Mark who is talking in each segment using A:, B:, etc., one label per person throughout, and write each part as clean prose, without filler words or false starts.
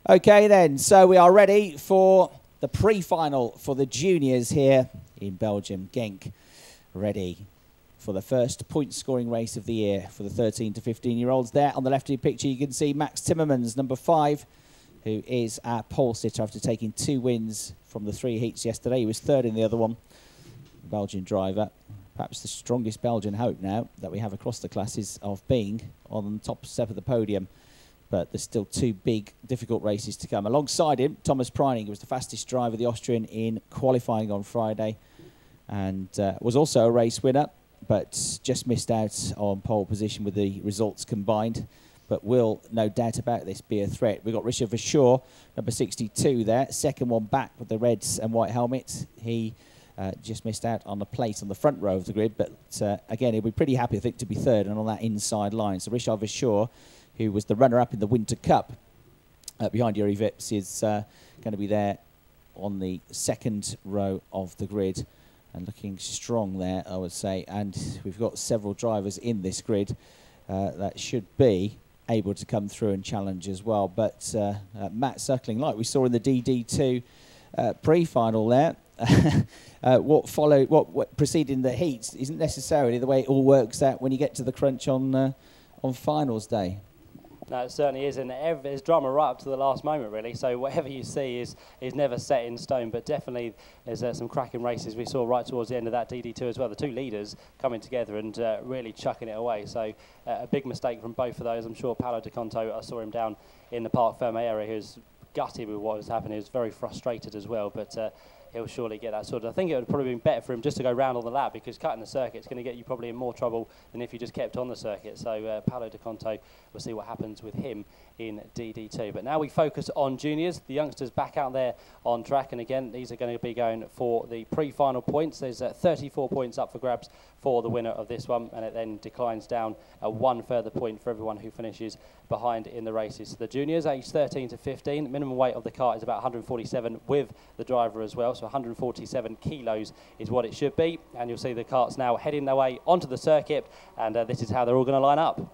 A: Okay then, so we are ready for the pre-final for the juniors here in Belgium. Genk ready for the first point-scoring race of the year for the 13 to 15-year-olds. There on the left-hand picture you can see Max Timmermans, number 5, who is our pole sitter after taking 2 wins from the 3 heats yesterday. He was 3rd in the other one. Belgian driver, perhaps the strongest Belgian hope now that we have across the classes of being on the top step of the podium. But there's still 2 big, difficult races to come. Alongside him, Thomas Preining, who was the fastest driver, the Austrian, in qualifying on Friday, and was also a race winner, but just missed out on pole position with the results combined. But will, no doubt about this, be a threat. We've got Richard Verschoor, number 62 there, second one back with the reds and white helmet. He just missed out on the place on the front row of the grid, but again, he'll be pretty happy, I think, to be 3rd and on that inside line. So Richard Verschoor, who was the runner-up in the Winter Cup behind Yuri Vips, is going to be there on the 2nd row of the grid and looking strong there, I would say. And we've got several drivers in this grid that should be able to come through and challenge as well. But Matt Suckling, like we saw in the DD2 pre-final there, what preceding the heats isn't necessarily the way it all works out when you get to the crunch on finals day.
B: No, it certainly is, and there's drama right up to the last moment, really. So whatever you see is never set in stone, but definitely there's some cracking races we saw right towards the end of that DD2 as well. The 2 leaders coming together and really chucking it away. So a big mistake from both of those. I'm sure Paolo Di Conto, I saw him down in the Parc Fermé area, he was gutted with what was happening. He was very frustrated as well, but he'll surely get that sorted. I think it would probably been better for him just to go round on the lap, because cutting the circuit is going to get you probably in more trouble than if you just kept on the circuit. So Paolo Di Conto, we'll see what happens with him in DD2. But now we focus on juniors, the youngsters back out there on track. And again, these are going to be going for the pre-final points. There's 34 points up for grabs for the winner of this one, and it then declines down 1 further point for everyone who finishes behind in the races. So the juniors, aged 13 to 15, minimum weight of the car is about 147 with the driver as well, so 147 kilos is what it should be. And you'll see the carts now heading their way onto the circuit, and this is how they're all going to line up.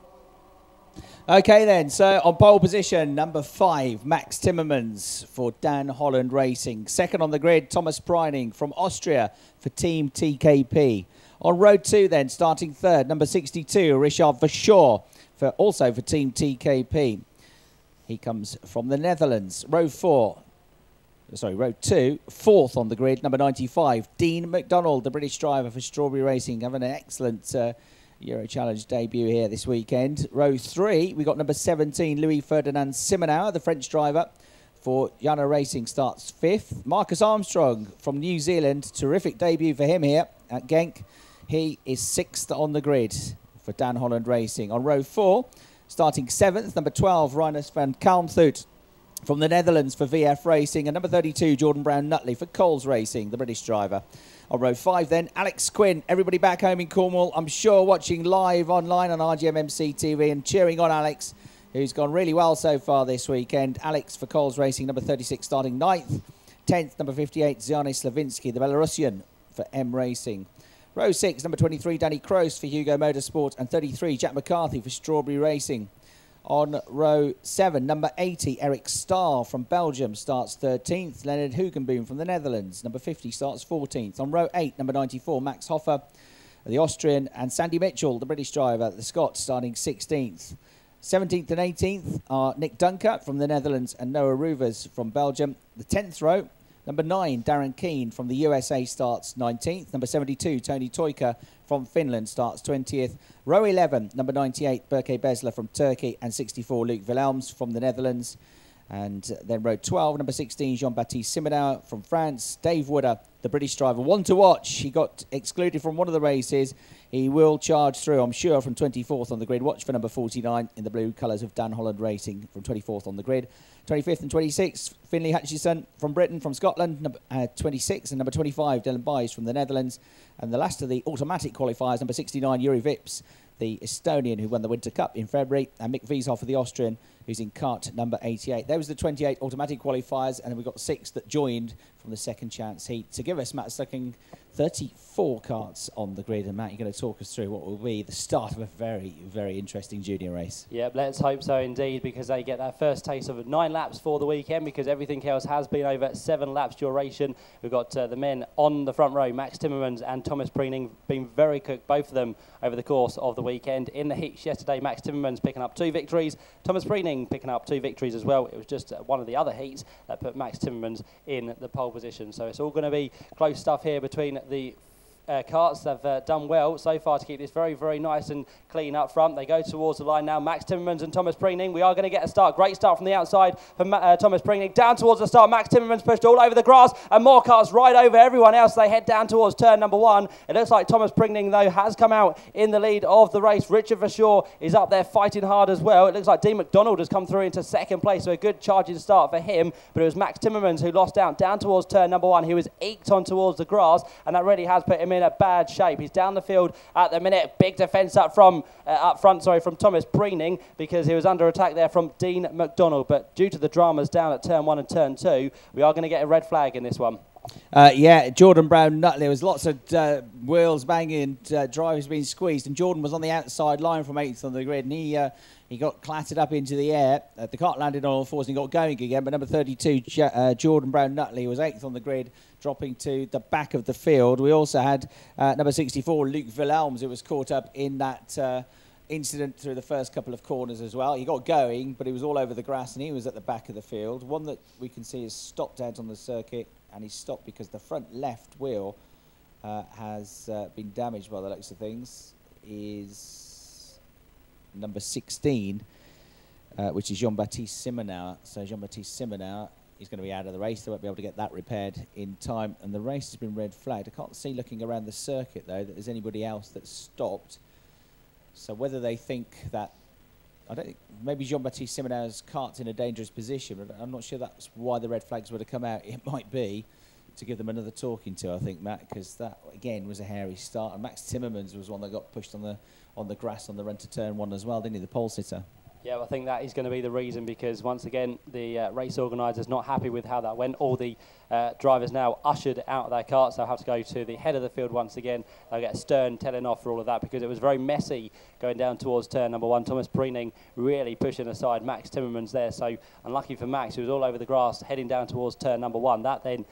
A: Okay then, so on pole position, number 5, Max Timmermans for Dan Holland Racing. 2nd on the grid, Thomas Preining from Austria for Team TKP. On row 2 then, starting 3rd, number 62, Richard Verschoor, also for Team TKP. He comes from the Netherlands. Row 2, 4th on the grid, number 95, Dean McDonald, the British driver for Strawberry Racing, having an excellent Euro Challenge debut here this weekend. Row 3, we got number 17, Louis Ferdinand Simonauer, the French driver for Yana Racing, starts 5th. Marcus Armstrong from New Zealand, terrific debut for him here at Genk. He is 6th on the grid for Dan Holland Racing. On row 4, starting 7th, number 12, Rinus van Kalmthout from the Netherlands for VF Racing, and number 32, Jordan Brown-Nutley for Coles Racing, the British driver. On row 5 then, Alex Quinn, everybody back home in Cornwall, I'm sure watching live online on RGMMC TV and cheering on Alex, who's gone really well so far this weekend. Alex for Coles Racing, number 36, starting 9th. 10th, number 58, Ziani Slavinsky, the Belarusian for M Racing. Row 6, number 23, Danny Kroos for Hugo Motorsport, and 33, Jack McCarthy for Strawberry Racing. On row 7, number 80, Eric Starr from Belgium starts 13th. Leonard Hugenboom from the Netherlands, number 50, starts 14th. On row 8, number 94, Max Hoffer, the Austrian, and Sandy Mitchell, the British driver, the Scot, starting 16th. 17th and 18th are Nick Dunkert from the Netherlands and Noah Ruvers from Belgium. The 10th row, number 9, Darren Keane from the USA, starts 19th. Number 72, Tony Toika from Finland, starts 20th. Row 11, number 98, Berke Besler from Turkey, and 64, Luc Wilhelms from the Netherlands. And then row 12, number 16, Jean-Baptiste Simonauer from France. Dave Wooder, the British driver, one to watch. He got excluded from one of the races. He will charge through, I'm sure, from 24th on the grid. Watch for number 49 in the blue colours of Dan Holland Racing from 24th on the grid. 25th and 26th, Finlay Hutchison from Britain, from Scotland. Number 26 and number 25, Dylan Byes from the Netherlands. And the last of the automatic qualifiers, number 69, Yuri Vips, the Estonian who won the Winter Cup in February, and Mick Wieshofer, the Austrian, who's in cart number 88. Those are the 28 automatic qualifiers, and then we've got 6 that joined from the second chance heat. To give us, Matt's looking 34 karts on the grid, and Matt, you're going to talk us through what will be the start of a very, very interesting junior race.
B: Yep, let's hope so indeed, because they get their first taste of 9 laps for the weekend, because everything else has been over 7 laps duration. We've got the men on the front row, Max Timmermans and Thomas Preening, being very quick, both of them, over the course of the weekend. In the heats yesterday, Max Timmermans picking up 2 victories, Thomas Preening picking up 2 victories as well. It was just one of the other heats that put Max Timmermans in the pole position. So it's all going to be close stuff here between the karts. They've done well so far to keep this very, very nice and clean up front. They go towards the line now. Max Timmermans and Thomas Preening. We are going to get a start. Great start from the outside from Thomas Preening. Down towards the start. Max Timmermans pushed all over the grass, and more karts right over everyone else. They head down towards turn number 1. It looks like Thomas Preening, though, has come out in the lead of the race. Richard Verschaw is up there fighting hard as well. It looks like Dean McDonald has come through into second place, so a good charging start for him. But it was Max Timmermans who lost out down towards turn number 1. He was eked on towards the grass, and that really has put him in a bad shape. He's down the field at the minute. Big defence up front, from Thomas Preening, because he was under attack there from Dean McDonald. But due to the dramas down at turn 1 and turn 2, we are going to get a red flag in this one.
A: Yeah, Jordan Brown Nutley. There was lots of wheels banging, drivers being squeezed, and Jordan was on the outside line from 8th on the grid, and he got clattered up into the air. The kart landed on all fours and got going again, but number 32, Jordan Brown Nutley, was 8th on the grid, dropping to the back of the field. We also had number 64, Luke Wilhelms, who was caught up in that incident through the first couple of corners as well. He got going, but he was all over the grass, and he was at the back of the field. One that we can see is stopped out on the circuit, and he's stopped because the front left wheel has been damaged by the looks of things, is number 16, which is Jean-Baptiste Simonauer. So Jean-Baptiste Simonauer is going to be out of the race. They won't be able to get that repaired in time, and the race has been red flagged. I can't see, looking around the circuit, though, that there's anybody else that's stopped. So whether they think that, I don't think, maybe Jean-Baptiste Simonauer's kart's in a dangerous position, but I'm not sure that's why the red flags would have come out. It might be to give them another talking to, I think, Matt, because that, again, was a hairy start. And Max Timmermans was one that got pushed on the grass on the run to turn 1 as well, didn't he, the pole sitter? Yeah,
B: I think that is going to be the reason, because once again the race organisers not happy with how that went. All the drivers now ushered out of their karts. They'll have to go to the head of the field once again. They'll get a stern telling off for all of that, because it was very messy going down towards turn number 1. Thomas Preening really pushing aside Max Timmermans there. So unlucky for Max, who was all over the grass heading down towards turn number 1. That then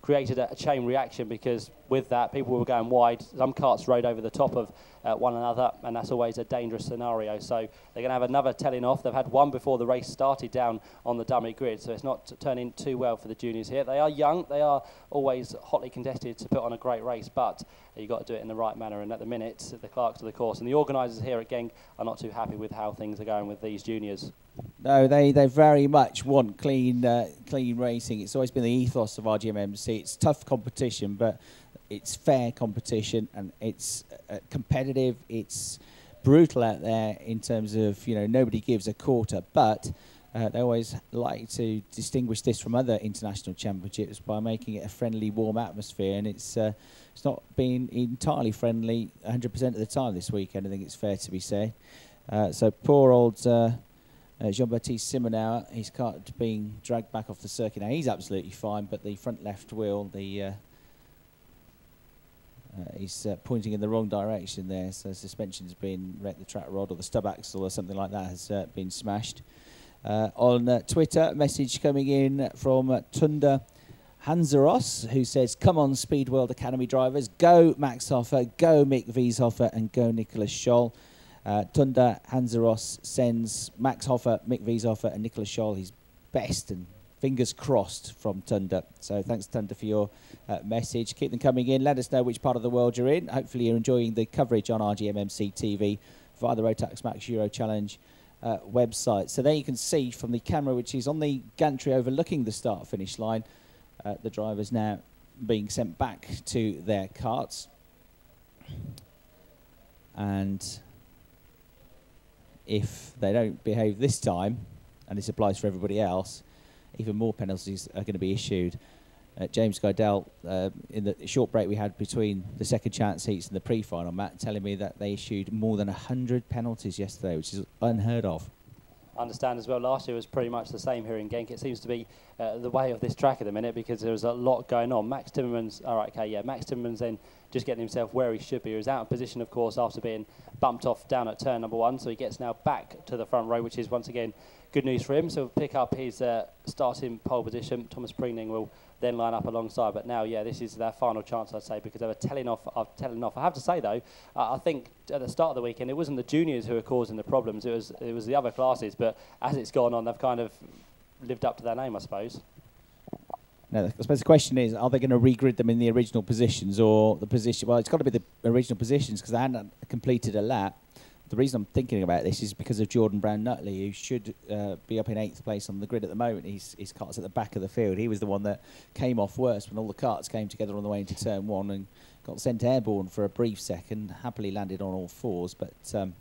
B: created a chain reaction, because with that, people were going wide. Some karts rode over the top of one another, and that's always a dangerous scenario. So they're going to have another telling off. They've had one before the race started down on the dummy grid, so it's not turning too well for the juniors here. They are young. They are always hotly contested to put on a great race, but you've got to do it in the right manner. And at the minute, the clerks of the course and the organisers here at Genk are not too happy with how things are going with these juniors.
A: No, they very much want clean racing. It's always been the ethos of RGMMC. It's tough competition, but it's fair competition, and it's competitive. It's brutal out there in terms of, nobody gives a quarter, but they always like to distinguish this from other international championships by making it a friendly, warm atmosphere, and it's not been entirely friendly 100% of the time this weekend, I think it's fair to be said. So poor old Jean-Baptiste Simonauer, his kart being dragged back off the circuit. Now, he's absolutely fine, but the front left wheel, he's pointing in the wrong direction there, so suspension's been wrecked, the track rod or the stub axle or something like that has been smashed. On Twitter, a message coming in from Tunda Hansaros, who says, "Come on, Speed World Academy drivers, go Max Hoffer, go Mick Wieshoffer, and go Nicholas Scholl." Tunda Hansaros sends Max Hoffer, Mick Wieshoffer, and Nicholas Scholl his best, and fingers crossed from Tunda. So thanks, Tunda, for your message. Keep them coming in. Let us know which part of the world you're in. Hopefully you're enjoying the coverage on RGMMC TV via the Rotax Max Euro Challenge website. So there you can see from the camera, which is on the gantry overlooking the start-finish line, the drivers now being sent back to their karts. And if they don't behave this time, and this applies for everybody else, even more penalties are going to be issued. James Guidell, in the short break we had between the second chance heats and the pre-final, Matt, telling me that they issued more than 100 penalties yesterday, which is unheard of.
B: understand as well, last year was pretty much the same here in Genk. It seems to be the way of this track at the minute because there was a lot going on. Max Timmermans, all right, okay, yeah, Max Timmermans then just getting himself where he should be. He was out of position, of course, after being bumped off down at turn number 1, so he gets now back to the front row, which is once again good news for him. So he'll pick up his starting pole position. Thomas Preening will then line up alongside. But now, yeah, this is their final chance, I'd say, because they were telling off. I have to say, though, I think at the start of the weekend, it wasn't the juniors who were causing the problems. It was the other classes. But as it's gone on, they've kind of lived up to their name, I suppose.
A: No, I suppose the question is, are they going to regrid them in the original positions or the position? Well, it's got to be the original positions because they hadn't completed a lap. The reason I'm thinking about this is because of Jordan Brown-Nutley, who should be up in 8th place on the grid at the moment. His cart's at the back of the field. He was the one that came off worst when all the carts came together on the way into turn 1 and got sent airborne for a brief second. Happily landed on all fours, but on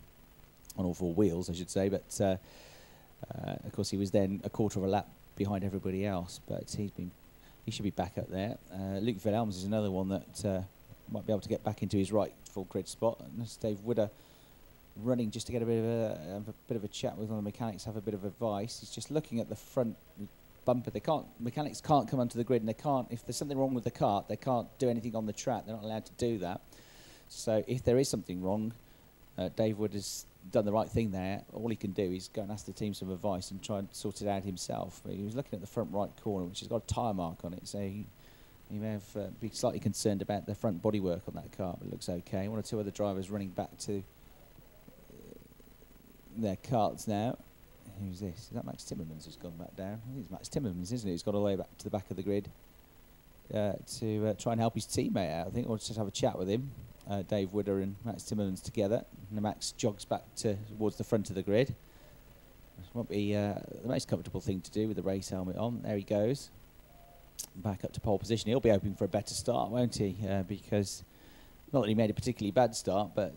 A: all 4 wheels, I should say. But of course, he was then a quarter of a lap behind everybody else. But he should be back up there. Luke Wilhelms is another one that might be able to get back into his rightful grid spot. And that's Dave Widder running just to get a bit of a chat with one of the mechanics, have a bit of advice. He's just looking at the front bumper. Mechanics can't come onto the grid, and they can't. If there's something wrong with the cart, they can't do anything on the track. They're not allowed to do that. So if there is something wrong, Dave Wood has done the right thing there. All he can do is go and ask the team some advice and try and sort it out himself. But he was looking at the front right corner, which has got a tyre mark on it, so he may have been slightly concerned about the front bodywork on that car, but it looks okay. 1 or 2 other drivers running back to their carts now. Who's this? Is that Max Timmermans who's gone back down? I think it's Max Timmermans, isn't it? He's got all the way back to the back of the grid to try and help his teammate out, I think, or just have a chat with him. Dave Widder and Max Timmermans together. And Max jogs back towards the front of the grid. This won't be the most comfortable thing to do with the race helmet on. There he goes. Back up to pole position. He'll be hoping for a better start, won't he? Because not that he made a particularly bad start, but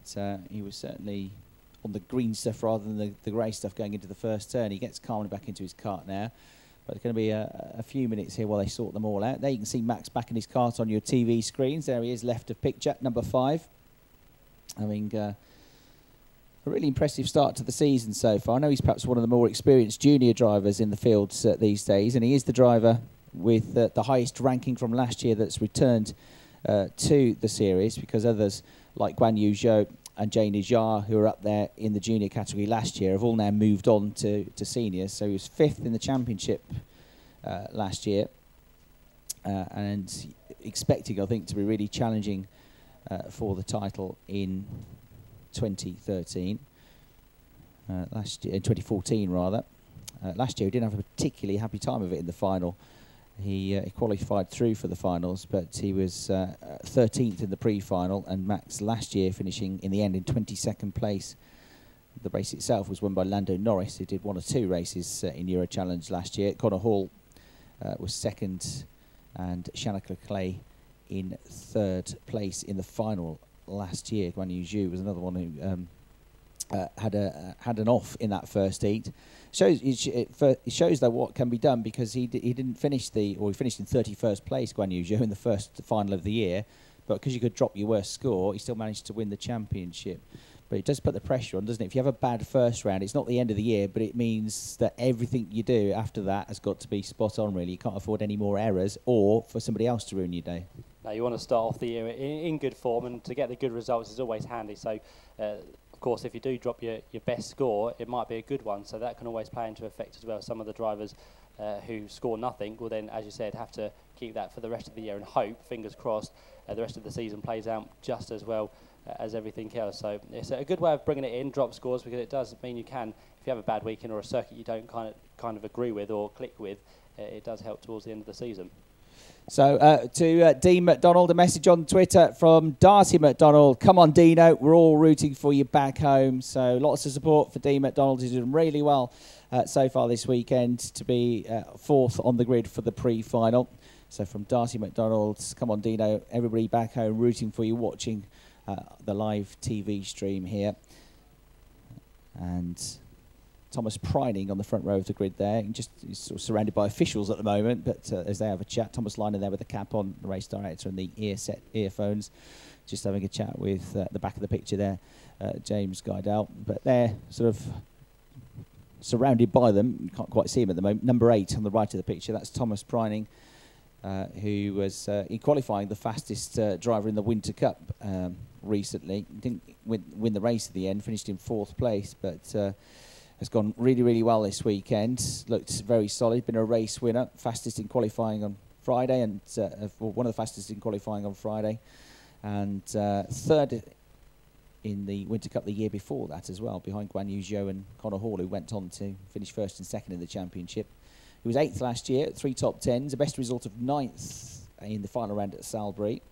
A: he was certainly on the green stuff rather than the grey stuff going into the first turn. He gets calmly back into his cart now. But it's going to be a few minutes here while they sort them all out. There you can see Max back in his cart on your TV screens. There he is, left of picture, number 5. Having a really impressive start to the season so far. I know he's perhaps one of the more experienced junior drivers in the field these days, and he is the driver with the highest ranking from last year that's returned to the series, because others like Guan Yu Zhou and Jay Nijar, who were up there in the junior category last year, have all now moved on to seniors. So he was 5th in the championship last year, and expecting, I think, to be really challenging for the title in 2013. Last year, in 2014 rather. Last year he didn't have a particularly happy time of it in the final. He qualified through for the finals, but he was 13th in the pre-final, and Max last year finishing in the end in 22nd place. The race itself was won by Lando Norris, who did 1 or 2 races in Euro Challenge last year. Connor Hall was 2nd, and Shanika Clay in 3rd place in the final last year. Guan Yu Zhu was another one who had an off in that first heat. It shows though what can be done, because he didn't finish he finished in 31st place, Guan Yu Zhou, in the first final of the year, but because you could drop your worst score, he still managed to win the championship. But it does put the pressure on, doesn't it? If you have a bad first round, it's not the end of the year, but it means that everything you do after that has got to be spot on, really. You can't afford any more errors or for somebody else to ruin your day.
B: Now, you want to start off the year in good form, and to get the good results is always handy. So, of course, if you do drop your best score, it might be a good one. So that can always play into effect as well. Some of the drivers who score nothing will then, as you said, have to keep that for the rest of the year and hope, fingers crossed, the rest of the season plays out just as well as everything else. So it's a good way of bringing it in, drop scores, because it does mean you can, if you have a bad weekend or a circuit you don't kind of agree with or click with, it does help towards the end of the season.
A: So to Dean McDonald, a message on Twitter from Darcy McDonald. Come on, Dino, we're all rooting for you back home. So lots of support for Dean McDonald. He's doing really well so far this weekend to be 4th on the grid for the pre-final. So from Darcy McDonald, come on, Dino, everybody back home rooting for you, watching the live TV stream here. And Thomas Preening on the front row of the grid there. He's sort of surrounded by officials at the moment, but as they have a chat, Thomas Liner there with the cap on, the race director, and the earphones, just having a chat with the back of the picture there, James Guidell. But they're sort of surrounded by them. You can't quite see him at the moment. Number 8 on the right of the picture. That's Thomas Preining, who was in qualifying the fastest driver in the Winter Cup recently. Didn't win the race at the end. Finished in 4th place, but has gone really, really well this weekend. Looked very solid. Been a race winner. Fastest in qualifying on Friday, and one of the fastest in qualifying on Friday, and 3rd in the Winter Cup the year before that as well, behind Guan Yu Zhou and Connor Hall, who went on to finish 1st and 2nd in the championship. He was 8th last year, 3 top 10s, a best result of 9th in the final round at Salisbury.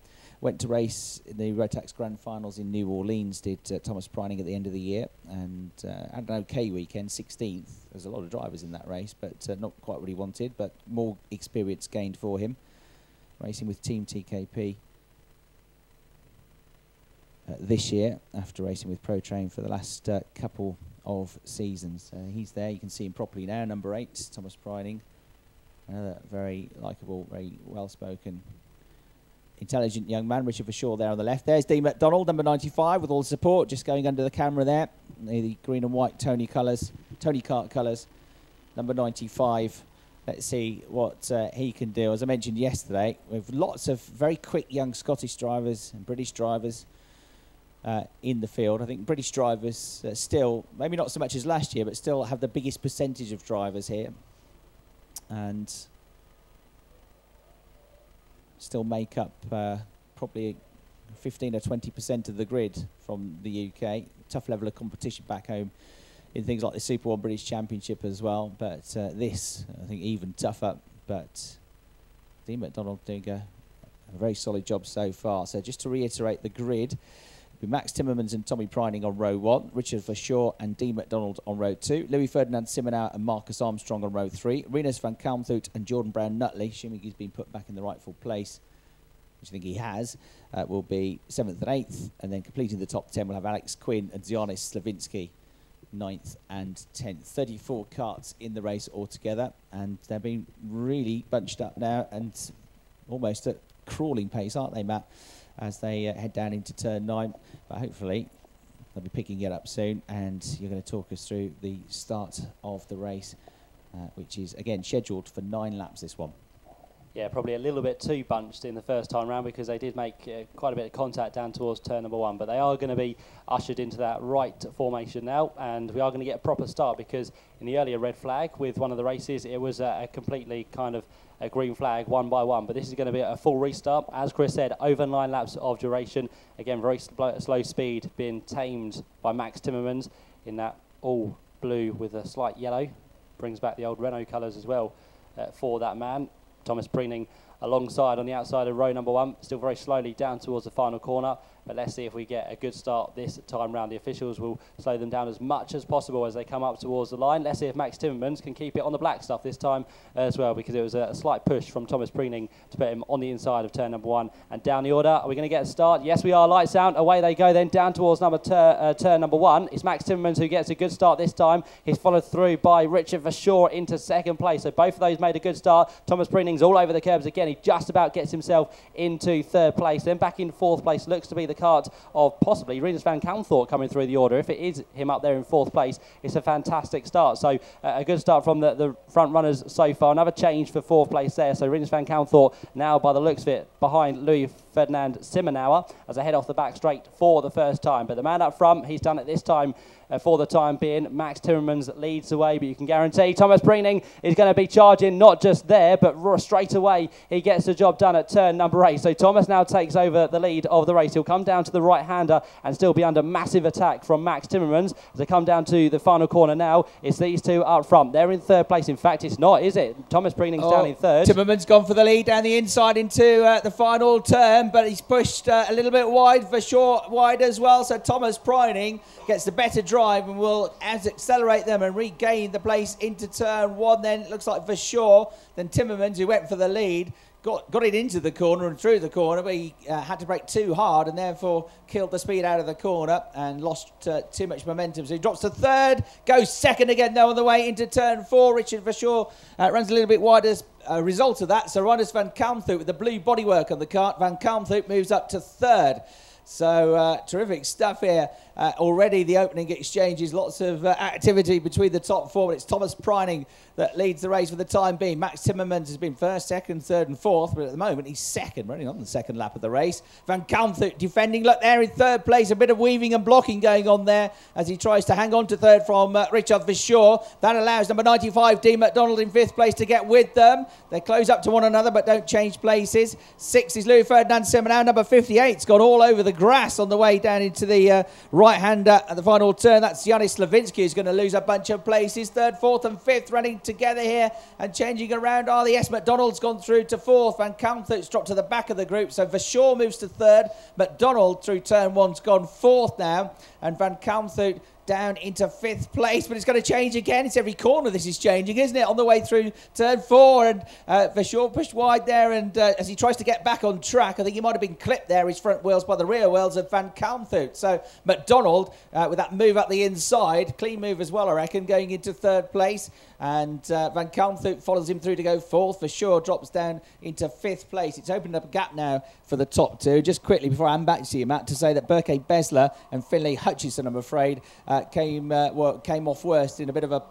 A: Went to race in the Rotax Grand Finals in New Orleans, did Thomas Preining at the end of the year, and had an okay weekend, 16th. There's a lot of drivers in that race, but not quite what he wanted, but more experience gained for him. Racing with Team TKP this year, after racing with Pro Train for the last couple of seasons. He's there, you can see him properly now, number 8, Thomas Preining. Another very likeable, very well-spoken, intelligent young man. Richard Verschoor there on the left. There's Dean McDonald, number 95, with all the support, just going under the camera there. The green and white Tony Kart colours, number 95. Let's see what he can do. As I mentioned yesterday, with lots of very quick young Scottish drivers and British drivers in the field. I think British drivers still, maybe not so much as last year, but still have the biggest percentage of drivers here, and still make up probably 15 or 20% of the grid from the UK. Tough level of competition back home in things like the Super 1 British Championship as well, but this, I think, even tougher. But Dean McDonald doing a very solid job so far. So just to reiterate the grid, with Max Timmermans and Tommy Preining on row 1, Richard Verschoor and Dean McDonald on row 2, Louis Ferdinand Simonau and Marcus Armstrong on row 3, Rinus van Kalmthout and Jordan Brown Nutley, assuming he's been put back in the rightful place, which I think he has, will be 7th and 8th, and then completing the top 10 we'll have Alex Quinn and Zianis Slavinsky, 9th and 10th. 34 karts in the race altogether, and they're being really bunched up now and almost at crawling pace, aren't they, Matt, as they head down into turn 9, but hopefully they'll be picking it up soon, and you're going to talk us through the start of the race, which is again scheduled for 9 laps, this one.
B: Yeah, probably a little bit too bunched in the first time round, because they did make quite a bit of contact down towards turn number 1, but they are going to be ushered into that right formation now, and we are going to get a proper start, because in the earlier red flag with one of the races, it was a completely kind of a green flag 1 by 1, but this is going to be a full restart. As Chris said, over 9 laps of duration. Again, very slow speed being tamed by Max Timmermans in that all blue with a slight yellow. Brings back the old Renault colours as well for that man. Thomas Preining alongside on the outside of row number 1, still very slowly down towards the final corner, but let's see if we get a good start this time round. The officials will slow them down as much as possible as they come up towards the line. Let's see if Max Timmermans can keep it on the black stuff this time as well, because it was a slight push from Thomas Preining to put him on the inside of turn number 1 and down the order. Are we going to get a start? Yes, we are. Lights out. Away they go then down towards turn number 1. It's Max Timmermans who gets a good start this time. He's followed through by Richard Verschoor into 2nd place. So both of those made a good start. Thomas Preining's all over the curbs again. He just about gets himself into 3rd place. Then back in 4th place looks to be the kart of possibly Rinus van Kalmthout coming through the order. If it is him up there in 4th place, it's a fantastic start. So a good start from the front runners so far. Another change for 4th place there. So Rinus van Kalmthout now, by the looks of it, behind Louis Ferdinand Simonau as I head off the back straight for the first time. But the man up front, he's done it this time for the time being. Max Timmermans leads the way, but you can guarantee Thomas Preining is going to be charging not just there, but straight away he gets the job done at turn number 8. So Thomas now takes over the lead of the race. He'll come down to the right-hander and still be under massive attack from Max Timmermans. As they come down to the final corner now, it's these two up front. They're in 3rd place. In fact, it's not, is it? Thomas Preining's down in 3rd.
A: Timmermans gone for the lead down the inside into the final turn, but he's pushed a little bit wide, for sure, wide as well. So Thomas Preining gets the better drive and will accelerate them and regain the place into turn 1. Then it looks like Verschoor, then Timmermans, who went for the lead, got it into the corner and through the corner, but he had to brake too hard and therefore killed the speed out of the corner and lost too much momentum. So he drops to 3rd, goes 2nd again though on the way into turn 4. Richard Verschoor runs a little bit wide as a result of that. So Rinus van Kalmthout with the blue bodywork on the kart. Van Kalmthout moves up to 3rd. So terrific stuff here. Already the opening exchanges, lots of activity between the top four. But it's Thomas Preining that leads the race for the time being. Max Timmermans has been first, second, third and fourth, but at the moment he's second, running on the second lap of the race. Van Kalmthout defending, look there in third place, a bit of weaving and blocking going on there as he tries to hang on to third from Richard Verschoor. That allows number 95, Dean McDonald, in fifth place to get with them. They close up to one another but don't change places. Sixth is Louis Ferdinand Semenau. Number 58's gone all over the grass on the way down into the right-hander at the final turn. That's Yanis Slavinsky, who's going to lose a bunch of places. Third, fourth and fifth running together here and changing around. RDS McDonald's gone through to fourth. Van Kalmthout's dropped to the back of the group. So Verschoor moves to third. McDonald through turn one's gone fourth now. And Van Kalmthout down into fifth place, but it's going to change again. It's every corner this is changing, isn't it? On the way through turn four, and Verschoor pushed wide there, and as he tries to get back on track, I think he might have been clipped there, his front wheels, by the rear wheels of Van Kalmthout. So McDonald, with that move up the inside, clean move as well, I reckon, going into third place, and Van Kalmthout follows him through to go fourth. Verschoor drops down into fifth place. It's opened up a gap now for the top two. Just quickly, before I hand back to you, Matt, to say that Berke Besler and Finlay Hutchison, I'm afraid, came off worst in a bit of a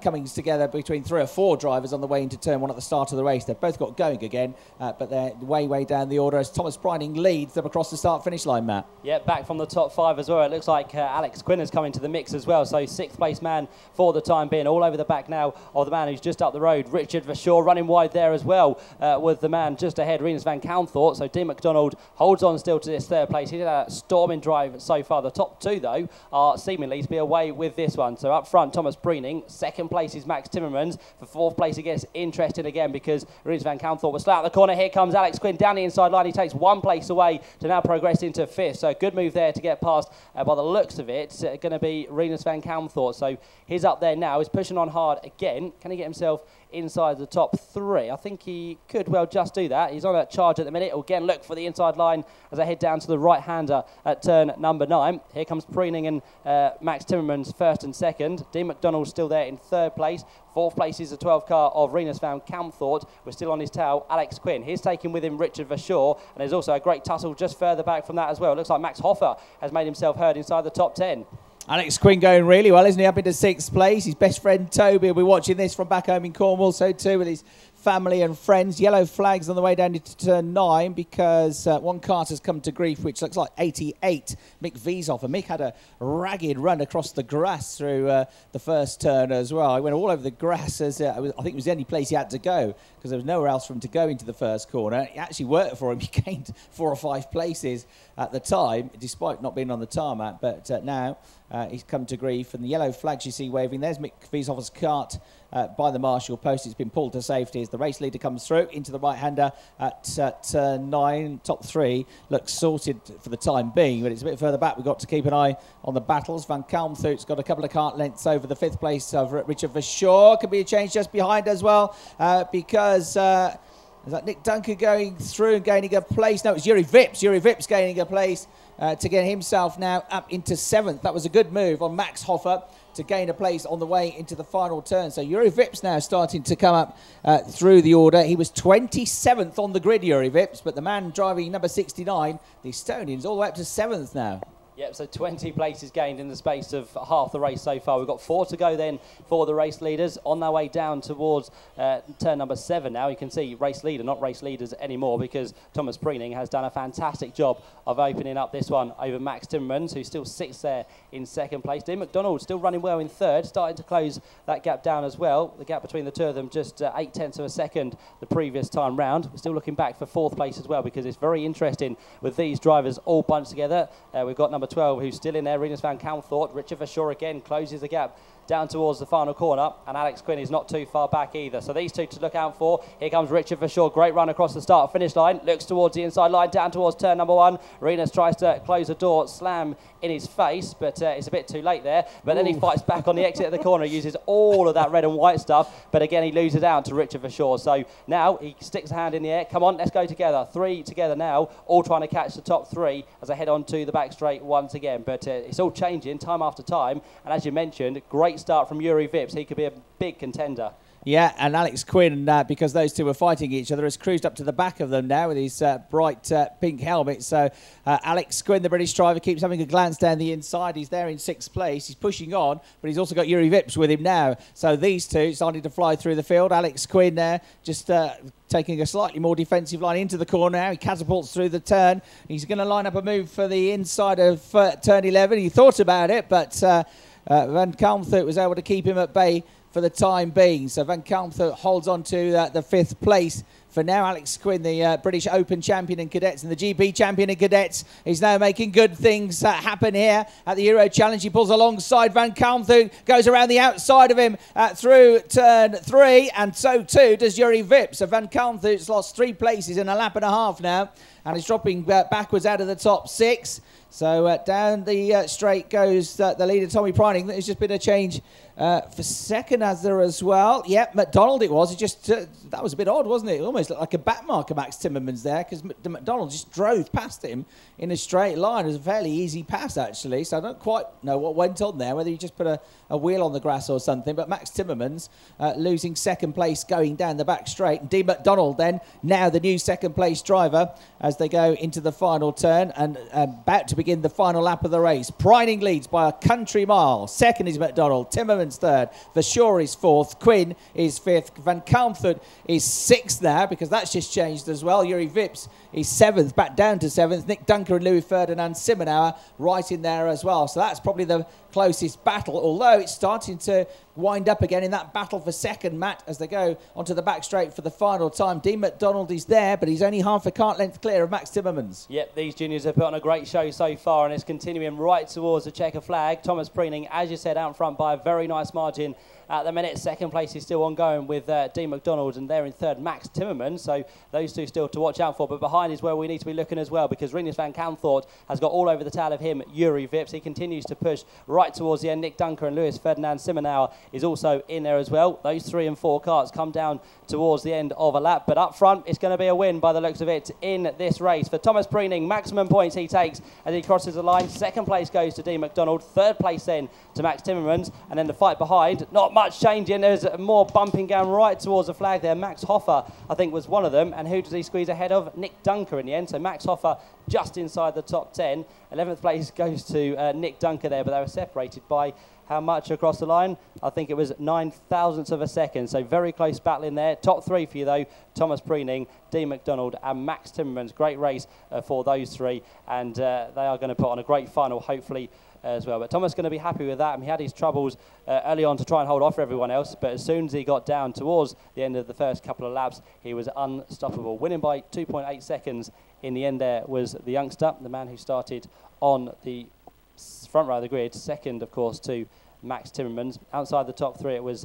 A: comings together between 3 or 4 drivers on the way into turn one at the start of the race. They've both got going again, but they're way down the order as Thomas Preining leads them across the start-finish line, Matt. Yeah, back from the top 5 as well. It looks like Alex Quinn has come into the mix as well, so 6th place man for the time being, all over the back now of the man who's just up the road. Richard Verschoor running wide there as well, with the man just ahead, Rinus van Kalmthout. So Dean McDonald holds on still to this third place. He did a storming drive so far. The top 2, though, are seemingly to be away with this one. So up front, Thomas Preining. Second place is Max Timmermans. For 4th place, it gets interesting again because Rinus van Kalmthout was slow out the corner. Here comes Alex Quinn down the inside line. He takes 1 place away to now progress into 5th. So good move there to get past, by the looks of it, going to be Rinus van Kalmthout. So he's up there now. He's pushing on hard again. Can he get himself inside the top 3? I think he could well just do that. He's on a charge at the minute. Again, look for the inside line as I head down to the right-hander at turn number 9. Here comes Preining and Max Timmermans 1st and 2nd. Dean McDonald still there in 3rd place. 4th place is the 12 car of Rinus van Kalmthout. We're still on his tail, Alex Quinn. He's taking with him Richard Verschoor, and there's also a great tussle just further back from that as well. It looks like Max Hoffer has made himself heard inside the top 10. Alex Quinn going really well, isn't he? Up into 6th place. His best friend Toby will be watching this from back home in Cornwall, so too with his family and friends. Yellow flags on the way down into turn 9 because one cart has come to grief, which looks like 88, Mick Wieshofer. Mick had a ragged run across the grass through the first turn as well. He went all over the grass as I think it was the only place he had to go because there was nowhere else for him to go into the first corner. It actually worked for him. He gained 4 or 5 places at the time, despite not being on the tarmac, but now he's come to grief, and the yellow flags you see waving, there's Mick Wieshofer's cart by the marshal post. It's been pulled to safety as the race leader comes through into the right-hander at 9. Top 3 looks sorted for the time being, but it's a bit further back. We've got to keep an eye on the battles. Van Kalmthout's got a couple of cart lengths over the 5th place of Richard Verschoor. Could be a change just behind as well because... is that Nick Duncan going through and gaining a place? No, it's Yuri Vips. Yuri Vips gaining a place to get himself now up into 7th. That was a good move on Max Hoffer to gain a place on the way into the final turn. So Yuri Vips now starting to come up through the order. He was 27th on the grid, Yuri Vips, but the man driving number 69, the Estonian, is all the way up to 7th now. Yep, so 20 places gained in the space of half the race so far. We've got 4 to go then for the race leaders on their way down towards turn number 7 now. You can see race leader, not race leaders anymore, because Thomas Preining has done a fantastic job of opening up this one over Max Timmermans, who still sits there in 2nd place. Dean McDonald still running well in 3rd, starting to close that gap down as well. The gap between the two of them just 0.8 of a second the previous time round. We're still looking back for 4th place as well, because it's very interesting with these drivers all bunched together. We've got number 12 who's still in there, Rinus van Kalmthout. Richard Verschoor again closes the gap down towards the final corner, and Alex Quinn is not too far back either. So these two to look out for. Here comes Richard Verschoor, great run across the start finish line, looks towards the inside line, down towards turn number 1. Rinus tries to close the door, slam in his face, but it's a bit too late there. But then he fights back on the exit of the corner, uses all of that red and white stuff, but again he loses out to Richard Verschoor. So now he sticks a hand in the air. Come on, let's go together. 3 together now, all trying to catch the top 3 as I head on to the back straight once again. But it's all changing time after time, and as you mentioned, great
B: great start from Yuri Vips. He could be a big contender.
A: Yeah, and Alex Quinn, because those two were fighting each other, has cruised up to the back of them now with his bright pink helmet. So Alex Quinn, the British driver, keeps having a glance down the inside. He's there in 6th place. He's pushing on, but he's also got Yuri Vips with him now. So these two starting to fly through the field. Alex Quinn there just taking a slightly more defensive line into the corner now. He catapults through the turn. He's going to line up a move for the inside of turn 11. He thought about it, but Van Kalmthout was able to keep him at bay for the time being. So Van Kalmthout holds on to the 5th place for now. Alex Quinn, the British Open champion in cadets and the GP champion in cadets, is now making good things happen here at the Euro Challenge. He pulls alongside Van Kalmthout, goes around the outside of him through turn 3, and so too does Yuri Vips. So Van Kalmthout's lost 3 places in a lap and a half now, and is dropping backwards out of the top 6. So down the straight goes the leader, Tommy Preining. There's just been a change for second, as there as well. Yep, McDonald it was. It just that was a bit odd, wasn't it? It almost looked like a back mark of Max Timmermans there, because McDonald just drove past him in a straight line. It was a fairly easy pass, actually. So I don't quite know what went on there, whether he just put a wheel on the grass or something. But Max Timmermans losing 2nd place going down the back straight. And Dean McDonald then, now the new 2nd place driver, as they go into the final turn and about to begin the final lap of the race. Preining leads by a country mile. 2nd is McDonald. Timmermans 3rd. Verschoor is 4th. Quinn is 5th. Van Kalmthout is 6th now, because that's just changed as well. Yuri Vips is 7th, back down to 7th. Nick Dunker and Louis Ferdinand Simonauer right in there as well. So that's probably the closest battle, although it's starting to wind up again in that battle for second, Matt, as they go onto the back straight for the final time. Dean McDonald is there, but he's only half a cart length clear of Max Timmermans.
B: Yep, these juniors have put on a great show so far, and it's continuing right towards the checker flag. Thomas Preining, as you said, out in front by a very nice margin at the minute. 2nd place is still ongoing with Dean McDonald, and there in 3rd, Max Timmermans. So those two still to watch out for. But behind is where we need to be looking as well, because Rinus Van Kalmthout has got all over the tail of him, Yuri Vips. He continues to push right towards the end. Nick Dunker and Louis Ferdinand Simonauer is also in there as well. Those 3 and 4 carts come down towards the end of a lap. But up front, it's going to be a win by the looks of it in this race. For Thomas Preining, maximum points he takes as he crosses the line. 2nd place goes to Dean McDonald. 3rd place then to Max Timmermans. And then the fight behind, not much changing. There's more bumping going right towards the flag there. Max Hoffer, I think, was one of them. And who does he squeeze ahead of? Nick Dunker in the end. So Max Hoffer just inside the top 10. 11th place goes to Nick Dunker there, but they were separated by how much across the line? I think it was 9,000ths of a second. So very close battle in there. Top 3 for you, though. Thomas Preining, Dean McDonald and Max Timmermans. Great race for those 3. And they are going to put on a great final, hopefully, as well. But Thomas is going to be happy with that. And he had his troubles early on to try and hold off everyone else. But as soon as he got down towards the end of the first couple of laps, he was unstoppable. Winning by 2.8 seconds in the end there was the youngster, the man who started on the front row of the grid. 2nd, of course, to Max Timmermans. Outside the top 3, it was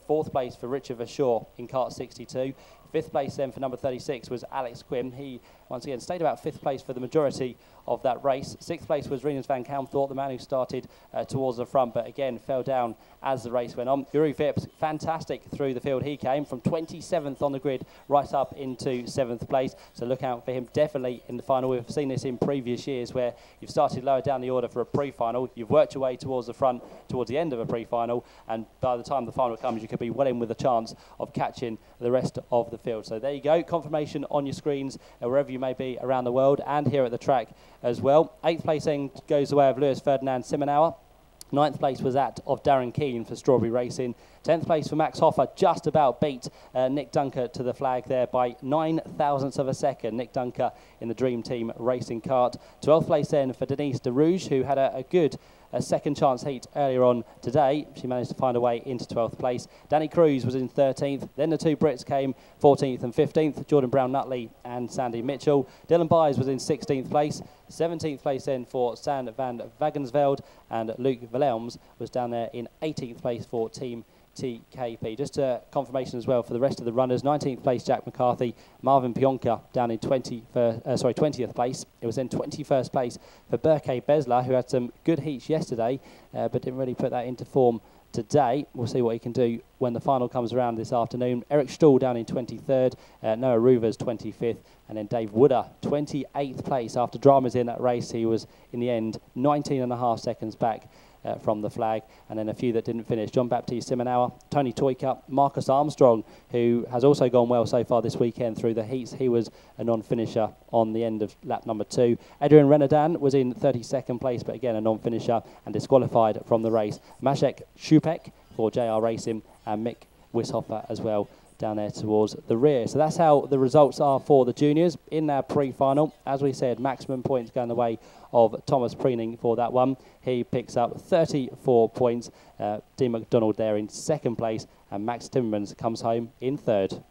B: 4th place for Richard Verschoor in kart 62. 5th place then for number 36 was Alex Quinn. He, once again, stayed about 5th place for the majority of that race. 6th place was Rinus Van Kalmthout, the man who started towards the front, but again fell down as the race went on. Yuri Vips, fantastic through the field. He came from 27th on the grid right up into 7th place. So look out for him definitely in the final. We've seen this in previous years where you've started lower down the order for a pre-final. You've worked your way towards the front, towards the end of a pre-final, and by the time the final comes, you could be well in with a chance of catching the rest of the field. So there you go. Confirmation on your screens wherever you may be around the world and here at the track as well. 8th place then goes the way of Louis Ferdinand Simonauer. 9th place was that of Darren Keane for Strawberry Racing. 10th place for Max Hoffer, just about beat Nick Dunker to the flag there by 9,000ths of a second. Nick Dunker in the Dream Team racing kart. 12th place then for Denise de Rouge, who had a good second chance heat earlier on today. She managed to find a way into 12th place. Danny Cruz was in 13th. Then the 2 Brits came 14th and 15th, Jordan Brown-Nutley and Sandy Mitchell. Dylan Byers was in 16th place. 17th place then for Sand van Wagensveld, and Luke Wilhelms was down there in 18th place for Team TKP. Just a confirmation as well for the rest of the runners. 19th place Jack McCarthy, Marvin Pionka down in 20th place. It was then 21st place for Berke Besler, who had some good heats yesterday, but didn't really put that into form today. We'll see what he can do when the final comes around this afternoon. Eric Stuhl down in 23rd, Noah Ruvers 25th, and then Dave Wooder 28th place. After dramas in that race, he was in the end 19.5 seconds back from the flag, and then a few that didn't finish. John Baptiste Simonauer, Tony Toyka, Marcus Armstrong, who has also gone well so far this weekend through the heats. He was a non-finisher on the end of lap number 2. Adrian Renadan was in 32nd place, but again a non-finisher and disqualified from the race. Maciek Szupek for JR Racing, and Mick Wishofer as well down there towards the rear. So that's how the results are for the juniors in our pre-final. As we said, maximum points going the way of Thomas Preening for that one. He picks up 34 points. Dean McDonald there in 2nd place, and Max Timmermans comes home in 3rd.